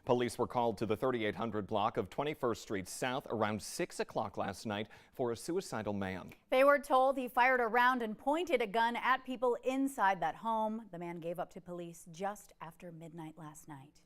Police were called to the 3800 block of 21st Street South around 6 o'clock last night for a suicidal man. They were told he fired a round and pointed a gun at people inside that home. The man gave up to police just after midnight last night.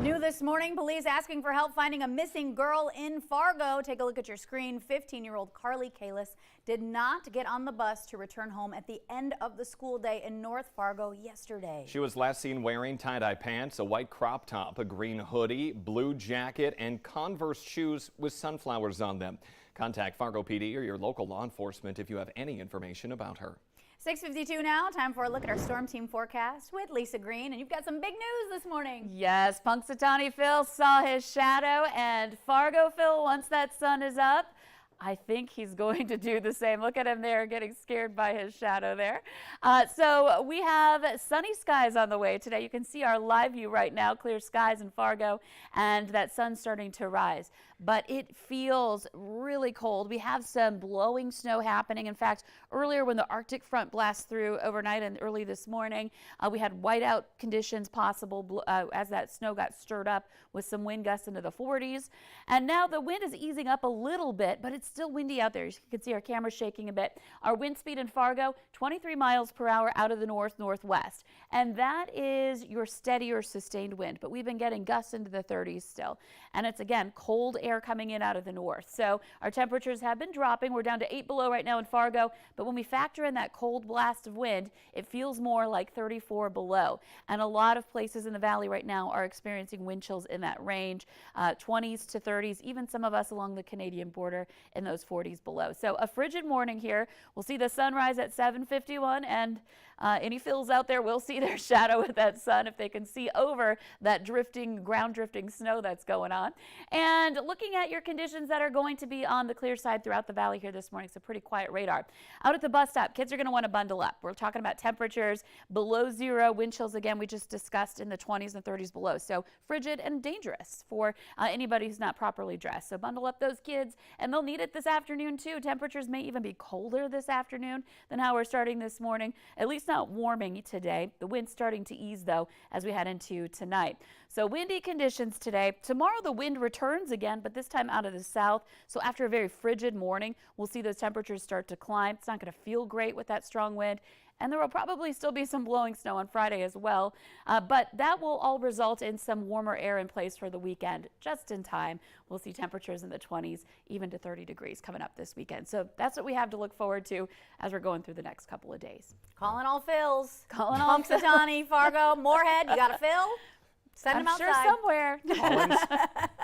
New this morning, police asking for help finding a missing girl in Fargo. Take a look at your screen. 15-year-old Carly Kalis did not get on the bus to return home at the end of the school day in North Fargo yesterday. She was last seen wearing tie-dye pants, a white crop top, a green hoodie, blue jacket, and Converse shoes with sunflowers on them. Contact Fargo PD or your local law enforcement if you have any information about her. 6:52 now, time for a look at our storm team forecast with Lisa Green, and you've got some big news this morning. Yes, Punxsutawney Phil saw his shadow, and Fargo Phil, once that sun is up, I think he's going to do the same. Look at him there getting scared by his shadow there. So we have sunny skies on the way today. You can see our live view right now, clear skies in Fargo, and that sun's starting to rise. But it feels really cold. We have some blowing snow happening. In fact, earlier when the Arctic front blast through overnight and early this morning, we had whiteout conditions possible as that snow got stirred up with some wind gusts into the 40s. And now the wind is easing up a little bit, but it's still windy out there. You can see our camera shaking a bit. Our wind speed in Fargo, 23 miles per hour out of the north-northwest. And that is your steadier sustained wind, but we've been getting gusts into the 30s still. And it's, again, cold air coming in out of the north. So our temperatures have been dropping. We're down to 8 below right now in Fargo, but when we factor in that cold blast of wind, it feels more like 34 below. And a lot of places in the valley right now are experiencing wind chills in that range, 20s to 30s, even some of us along the Canadian border in those 40s below. So a frigid morning here. We'll see the sunrise at 7:51, and any Phils out there will see their shadow with that sun if they can see over that drifting, ground drifting snow that's going on. And looking at your conditions that are going to be on the clear side throughout the valley here this morning, it's a pretty quiet radar. Out at the bus stop, kids are going to want to bundle up. We're talking about temperatures below zero, wind chills again we just discussed in the 20s and 30s below. So frigid and dangerous for anybody who's not properly dressed. So bundle up those kids, and they'll need it this afternoon too. Temperatures may even be colder this afternoon than how we're starting this morning. At least not warming today. The wind's starting to ease though as we head into tonight. So windy conditions today. Tomorrow the wind returns again, but this time out of the south. So after a very frigid morning, we'll see those temperatures start to climb. It's not going to feel great with that strong wind. And there will probably still be some blowing snow on Friday as well. But that will all result in some warmer air in place for the weekend just in time. We'll see temperatures in the 20s, even to 30 degrees coming up this weekend. So that's what we have to look forward to as we're going through the next couple of days. Calling all Phils. Calling all Punxsutawney, Fargo, Moorhead, you got a Phil? Send them outside. I'm sure somewhere. Collins,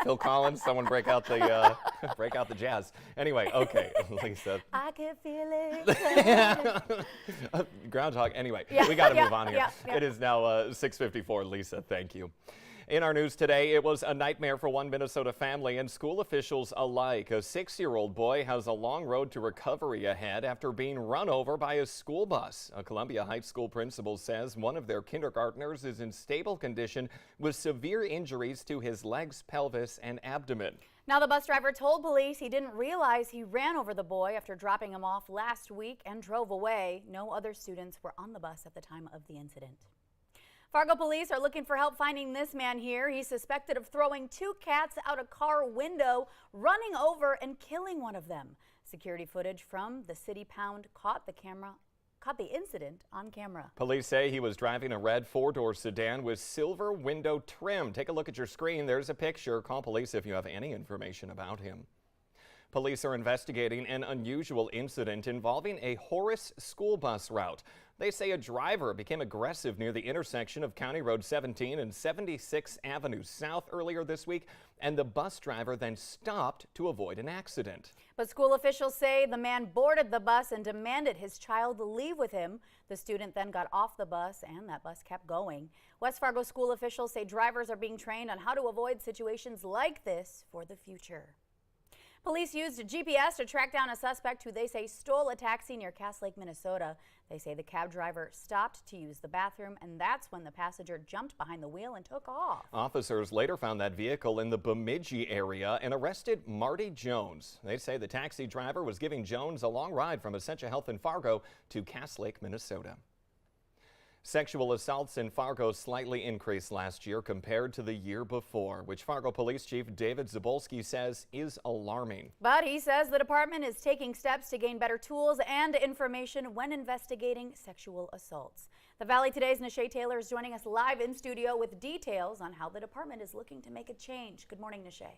Phil Collins, someone break out the jazz. Anyway, okay, Lisa. I can feel it. Groundhog. Anyway, Yeah, we got to yeah, move on here. yeah. It is now 6:54. Lisa, thank you. In our news today, it was a nightmare for one Minnesota family and school officials alike. A 6-year-old boy has a long road to recovery ahead after being run over by a school bus. A Columbia Heights school principal says one of their kindergartners is in stable condition with severe injuries to his legs, pelvis, and abdomen. Now the bus driver told police he didn't realize he ran over the boy after dropping him off last week and drove away. No other students were on the bus at the time of the incident. Fargo police are looking for help finding this man here. He's suspected of throwing 2 cats out a car window, running over and killing one of them. Security footage from the City Pound caught the incident on camera. Police say he was driving a red 4-door sedan with silver window trim. Take a look at your screen. There's a picture. Call police if you have any information about him. Police are investigating an unusual incident involving a Horace school bus route. They say a driver became aggressive near the intersection of County Road 17 and 76th Avenue South earlier this week, and the bus driver then stopped to avoid an accident. But school officials say the man boarded the bus and demanded his child leave with him. The student then got off the bus and that bus kept going. West Fargo school officials say drivers are being trained on how to avoid situations like this for the future. Police used GPS to track down a suspect who they say stole a taxi near Cass Lake, Minnesota. They say the cab driver stopped to use the bathroom, and that's when the passenger jumped behind the wheel and took off. Officers later found that vehicle in the Bemidji area and arrested Marty Jones. They say the taxi driver was giving Jones a long ride from Essentia Health in Fargo to Cass Lake, Minnesota. Sexual assaults in Fargo slightly increased last year compared to the year before, which Fargo Police Chief David Zabolski says is alarming. But he says the department is taking steps to gain better tools and information when investigating sexual assaults. The Valley Today's Nishay Taylor is joining us live in studio with details on how the department is looking to make a change. Good morning, Nishay.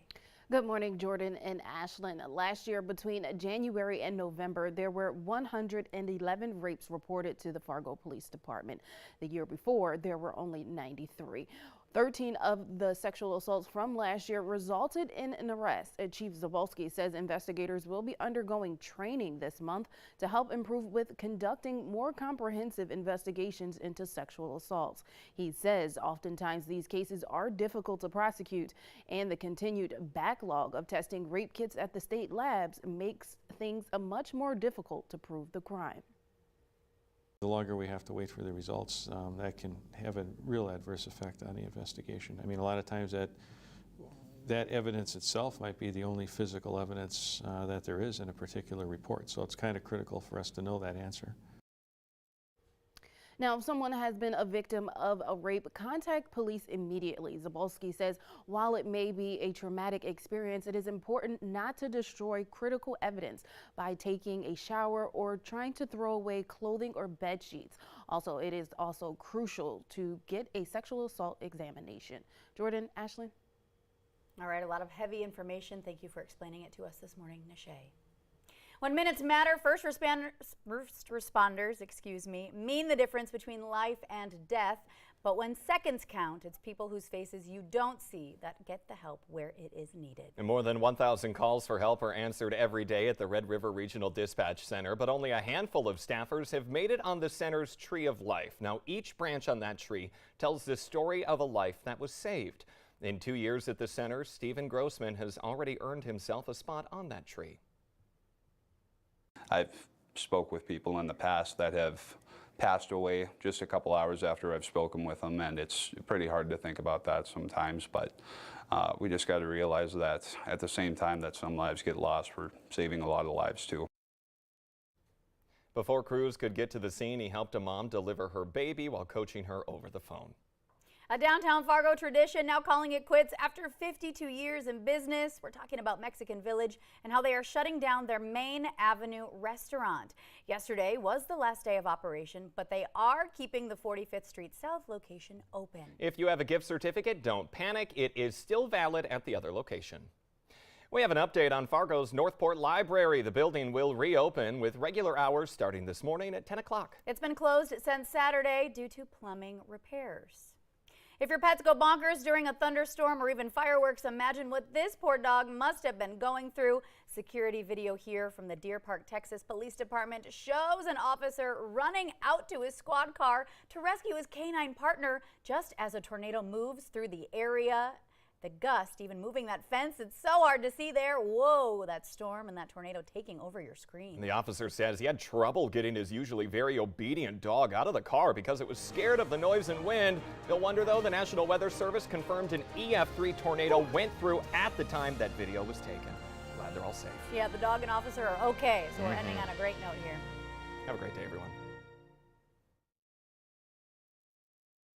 Good morning, Jordan and Ashlyn. Last year, between January and November, there were 111 rapes reported to the Fargo Police Department. The year before, there were only 93. 13 of the sexual assaults from last year resulted in an arrest. Chief Zabolski says investigators will be undergoing training this month to help improve with conducting more comprehensive investigations into sexual assaults. He says oftentimes these cases are difficult to prosecute, and the continued backlog of testing rape kits at the state labs makes things much more difficult to prove the crime. The longer we have to wait for the results, that can have a real adverse effect on the investigation. I mean, a lot of times that evidence itself might be the only physical evidence that there is in a particular report. So it's kind of critical for us to know that answer. Now, if someone has been a victim of a rape, contact police immediately. Zabolski says while it may be a traumatic experience, it is important not to destroy critical evidence by taking a shower or trying to throw away clothing or bed sheets. Also, it is also crucial to get a sexual assault examination. Jordan, Ashlyn. All right, a lot of heavy information. Thank you for explaining it to us this morning, Nishay. When minutes matter, first responders, mean the difference between life and death. But when seconds count, it's people whose faces you don't see that get the help where it is needed. And more than 1,000 calls for help are answered every day at the Red River Regional Dispatch Center, but only a handful of staffers have made it on the center's Tree of Life. Now, each branch on that tree tells the story of a life that was saved. In 2 years at the center, Stephen Grossman has already earned himself a spot on that tree. I've spoke with people in the past that have passed away just a couple hours after I've spoken with them, and it's pretty hard to think about that sometimes, but we just got to realize that at the same time that some lives get lost, we're saving a lot of lives too. Before crews could get to the scene, he helped a mom deliver her baby while coaching her over the phone. A downtown Fargo tradition now calling it quits after 52 years in business. We're talking about Mexican Village and how they are shutting down their Main Avenue restaurant. Yesterday was the last day of operation, but they are keeping the 45th Street South location open. If you have a gift certificate, don't panic. It is still valid at the other location. We have an update on Fargo's Northport Library. The building will reopen with regular hours starting this morning at 10 o'clock. It's been closed since Saturday due to plumbing repairs. If your pets go bonkers during a thunderstorm or even fireworks, imagine what this poor dog must have been going through. Security video here from the Deer Park, Texas Police Department shows an officer running out to his squad car to rescue his canine partner just as a tornado moves through the area. The gust even moving that fence. It's so hard to see there. Whoa, that storm and that tornado taking over your screen. And the officer says he had trouble getting his usually very obedient dog out of the car because it was scared of the noise and wind. You'll wonder though, the National Weather Service confirmed an EF3 tornado went through at the time that video was taken. Glad they're all safe. Yeah, the dog and officer are okay, so we're ending on a great note here. Have a great day, everyone.